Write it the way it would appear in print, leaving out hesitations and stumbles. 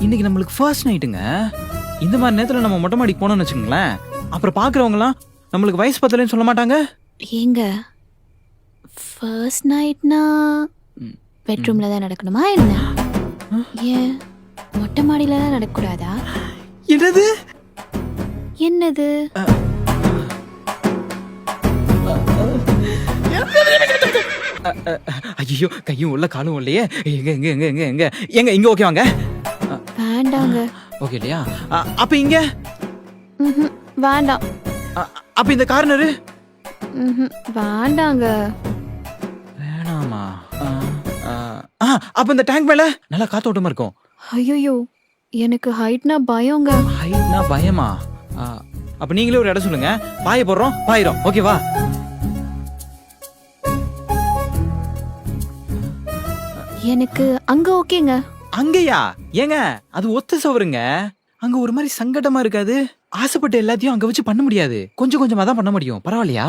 இன்னைக்கு நம்மளுக்கு ஃபர்ஸ்ட் நைட்டுங்க. இந்த மாதிரி நேரத்துல நம்ம மொட்டை மாடிக்கு போனோம்னு வச்சுக்கோங்களேன், அப்புறம் பாக்குறவங்கலாம் நம்மளுக்கு வயசு பத்தலைன்னு சொல்ல மாட்டாங்க. ஏங்க ஃபர்ஸ்ட் நைட்னா ம். பெட்ரூம்ல தான் நடக்கணுமா என்ன? ஏன் மொட்டை மாடியில தான் நடக்கக்கூடாதா? என்னது? என்னது? ஐயோ, கையும் உள்ள காலும் இல்லையே. எங்க எங்க எங்க எங்க எங்க எங்க இங்க ஓகே வாங்க. வேண்டாங்க. ஓகே இல்லையா? அப்ப இங்க வேண்டாம். அப்ப இந்த கார்னரு வேண்டாங்க. வேணாமா? அப்ப இந்த டேங்க் மேல நல்லா காத்தோட்டமா இருக்கும். ஐயோ எனக்கு ஹைட்னா பயங்க. ஹைட்னா பயமா? அப்ப நீங்களே ஒரு இடம் சொல்லுங்க, பாய போடுறோம், பாயிரும். ஓகேவா? எனக்கு அங்க ஓகேங்க. அங்கயா? ஏங்க அது ஒத்த சவருங்க. அங்க ஒரு மாதிரி சங்கடமா இருக்காது? ஆசைப்பட்ட எல்லாத்தையும் அங்க வச்சு பண்ண முடியாது, கொஞ்சம் கொஞ்சமா தான் பண்ண முடியும். பரவாயில்லையா?